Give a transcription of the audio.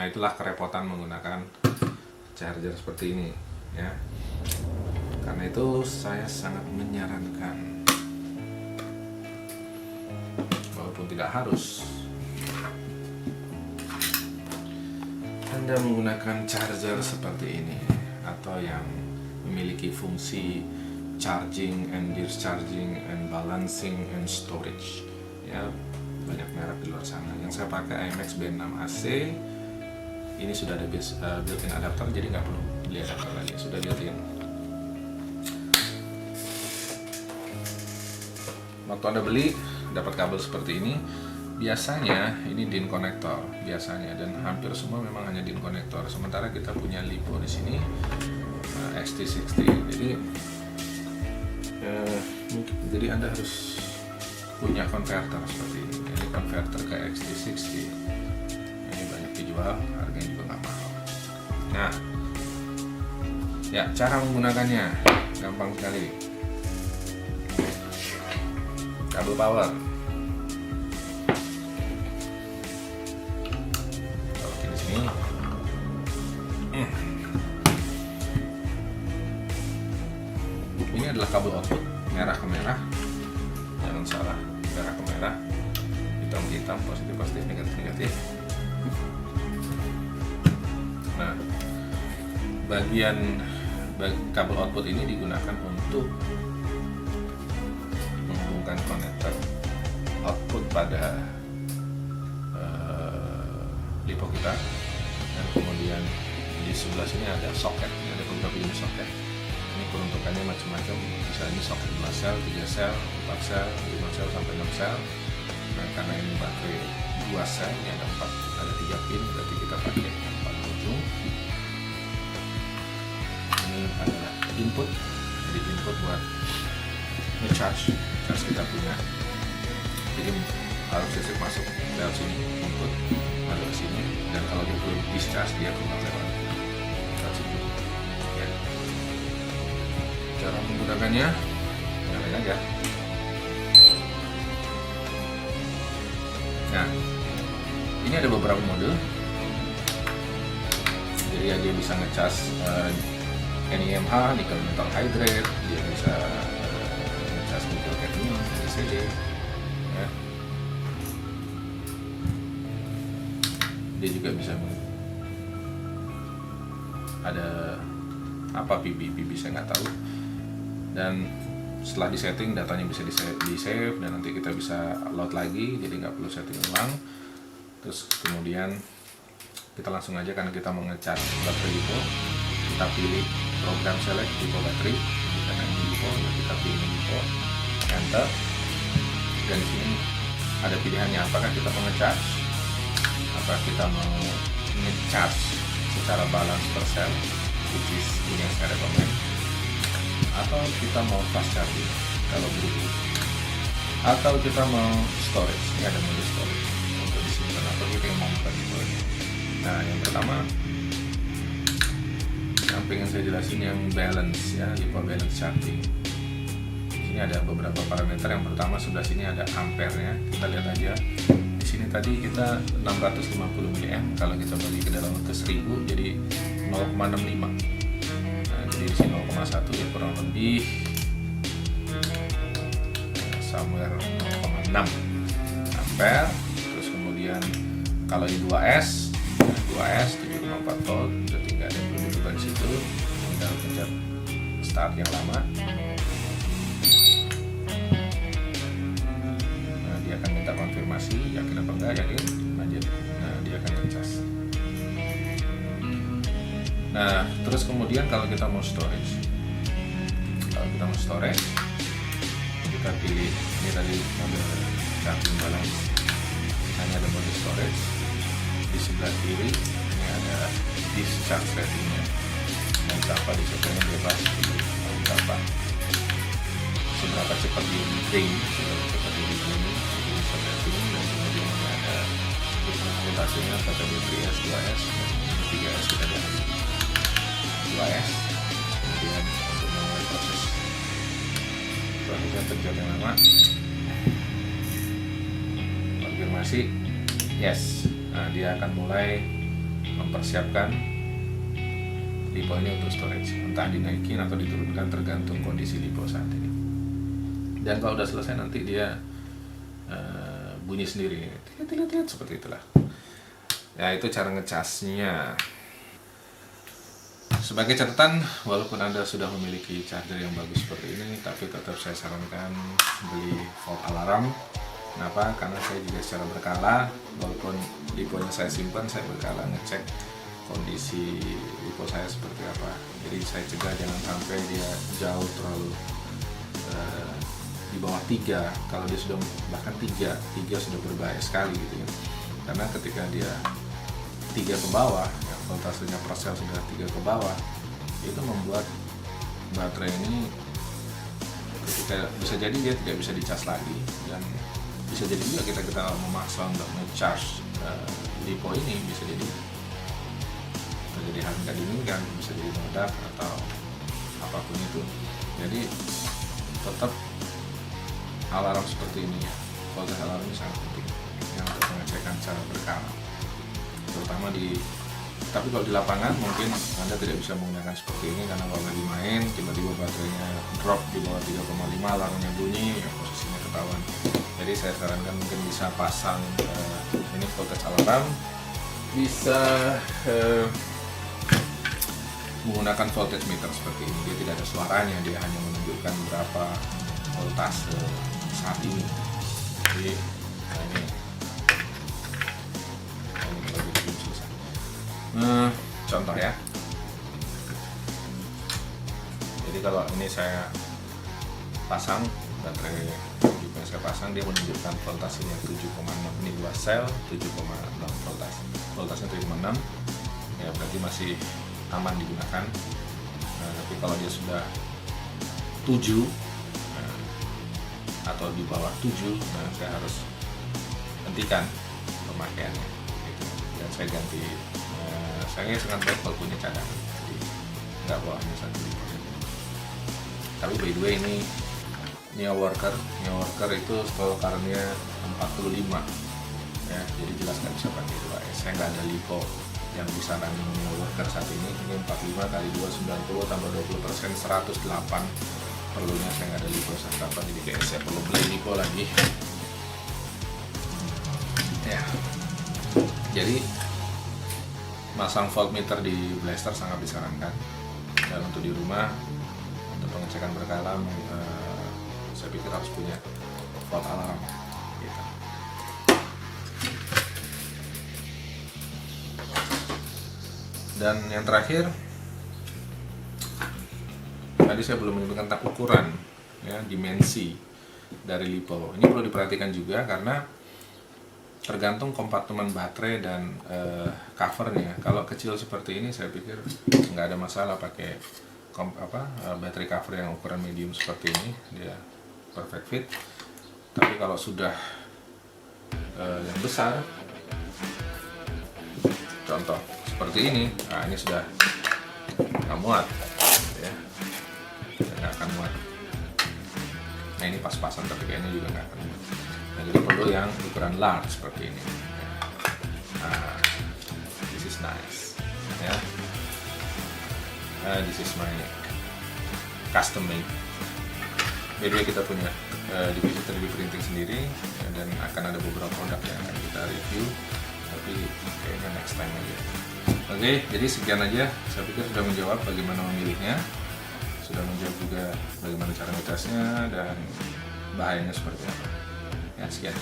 itulah kerepotan menggunakan charger seperti ini ya. Karena itu saya sangat menyarankan, walaupun tidak harus, Anda menggunakan charger seperti ini atau yang memiliki fungsi charging and discharging and balancing and storage ya. Banyak merek di luar sana. Yang saya pakai IMX B6AC ini sudah ada built-in adapter, jadi nggak perlu beli adapter lagi, sudah built-in. Waktu Anda beli dapat kabel seperti ini. Biasanya ini DIN konektor biasanya, dan hampir semua memang hanya DIN konektor. Sementara kita punya LiPo di sini, XT60. Jadi Anda harus punya konverter seperti ini. Ini konverter ke XT60. Ini banyak dijual, harganya juga nggak mahal. Nah, ya cara menggunakannya gampang sekali. Kabel power. Oke, di sini. Ini adalah kabel output, merah ke merah. Jangan salah, merah ke merah, hitam ke hitam, positif positif, negatif negatif. Nah, kabel output ini digunakan untuk menghubungkan konektor output pada LiPo kita, dan kemudian di sebelah sini ada soket, ada beberapa jenis soket. Ini peruntukannya macam-macam, misalnya soket 2 sel, 3 sel, 4 sel, 5 sel sampai 6 sel. Nah, karena ini baterai 2 sel, ini ada 4, ada 3 pin, berarti kita pakai 4 ujung. Ini adalah input, jadi input buat nge-charge kita punya. Jadi harus listrik masuk lewat sini, input lalu ke sini, dan kalau dia perlu discharge dia keluar lewat sini ya. Cara menggunakannya nyalain aja. Nah, ini ada beberapa mode. Jadi ya, dia bisa ngecas NiMH, nickel metal hydrate, dia bisa ngecas nickel cadmium, LCD ya. Dia juga bisa ada apa PB saya nggak tahu. Dan setelah disetting datanya bisa di save, dan nanti kita bisa load lagi, jadi nggak perlu setting ulang. Terus kemudian kita langsung aja, karena kita mau ngecas baterai LiPo, kita pilih program select LiPo battery, karena ini LiPo, kita pilih LiPo, enter, dan di sini ada pilihannya, apakah kita mau ngecas, apakah kita mau ngecas secara balance per sel, which is ini yang saya rekomend, atau kita mau fast charging kalau buru-buru, atau kita mau storage. Ini ada mode storage untuk disimpan, atau kita yang mau buka LiPo. Nah, yang pertama yang pengen saya jelasin yang balance ya, LiPo balance charging. Di sini ada beberapa parameter. Yang pertama sebelah sini ada ampere-nya. Kita lihat aja. Di sini tadi kita 650 mAh, kalau kita bagi ke dalam ke 1000 jadi 0,65. Nah, jadi di sini 0,1 ya, kurang lebih somewhere 0,6 ampere. Terus kemudian kalau di 2S 7,4 volt, berarti nggak ada yang perlu dibuka di situ. Tinggal pencet start yang lama. Nah, dia akan minta konfirmasi, yakin apa enggak, yakin, lanjut. Nah, dia akan ngecas. Nah, terus kemudian kalau kita mau storage, kita pilih ini tadi mode charging balance. Hanya ada mode storage. Di sebelah kiri ini ada discharge ratingnya, dan berapa disettingnya bebas, seberapa cepat di drain, dan kemudian ada voltasenya, kategori 3S, 2S, 3S kita lihat 2S. Kemudian untuk memulai prosesnya terjadi yang lama, konfirmasi yes. Nah, dia akan mulai mempersiapkan lipo ini untuk storage, entah dinaikin atau diturunkan tergantung kondisi lipo saat ini. Dan kalau udah selesai nanti dia bunyi sendiri, tilit seperti itulah. Ya, itu cara ngecasnya. Sebagai catatan, walaupun Anda sudah memiliki charger yang bagus seperti ini, tapi tetap saya sarankan beli fault alarm. Kenapa? Karena saya juga secara berkala, walaupun liponya saya simpan, saya berkala ngecek kondisi lipo saya seperti apa. Jadi saya cegah jangan sampai dia jauh terlalu di bawah 3. Kalau dia sudah bahkan 3 sudah berbahaya sekali gitu ya. Karena ketika dia 3 ke bawah, ya, voltasenya per sel sudah 3 ke bawah, itu membuat baterai ini ketika bisa jadi dia tidak bisa dicas lagi, dan bisa jadi juga kita memaksa untuk nge-charge lipo ini, bisa jadi terjadi hal tidak diinginkan, bisa jadi meledak atau apapun itu. Jadi tetap alarm seperti ini ya, voltage alarm ini sangat penting ya, untuk pengecekan secara berkala. Terutama tapi kalau di lapangan mungkin Anda tidak bisa menggunakan seperti ini, karena kalau lagi main tiba-tiba baterainya drop di bawah 3,5, alarmnya bunyi, ya posisinya ketahuan. Jadi saya sarankan mungkin bisa pasang ini voltage alarm, bisa menggunakan voltage meter seperti ini. Dia tidak ada suaranya, dia hanya menunjukkan berapa voltase saat ini. Jadi ini belum selesai. Contoh ya. Jadi kalau ini saya pasang baterai yang saya pasang, dia menunjukkan voltasenya 7,6. Ini 2 sel 7,6 voltase. Voltasenya 7,6. Ya berarti masih aman digunakan. Tapi kalau dia sudah 7 atau di bawah 7, saya harus hentikan pemakaiannya gitu. Dan saya ganti, saya sangat baik kalau punya cadangan, jadi nggak bawa hanya 1 lipo. Tapi by the way, ini Neo Worker itu stall current-nya 45 ya, jadi jelas nggak bisa pakai 2S. Saya nggak ada lipo yang bisa running Neo Worker saat ini. Ini 45 kali 2 90 tambah 20% 108. Perlunya saya nggak ada lipo 108, jadi kayak saya perlu beli lipo lagi ya. Jadi masang voltmeter di blaster sangat disarankan, dan untuk di rumah untuk pengecekan berkala saya pikir harus punya fault alarm gitu. Dan yang terakhir, tadi saya belum menyebutkan tentang ukuran ya, dimensi dari lipo. Ini perlu diperhatikan juga karena tergantung kompartemen baterai dan covernya. Kalau kecil seperti ini saya pikir nggak ada masalah pakai baterai cover yang ukuran medium seperti ini, dia perfect fit. Tapi kalau sudah yang besar, contoh seperti ini, nah ini sudah nggak muat ya, nggak akan muat. Nah ini pas-pasan, tapi kayaknya juga nggak akan muat. Nah jadi perlu yang ukuran large seperti ini. Nah, this is nice ya. This is my custom made. By the way, kita punya divisi 3D printing sendiri ya, dan akan ada beberapa produk yang akan kita review, tapi kayaknya next time aja. Oke, jadi sekian aja. Saya pikir sudah menjawab bagaimana memilihnya, sudah menjawab juga bagaimana cara ngecasnya dan bahayanya seperti apa. Ya, sekian.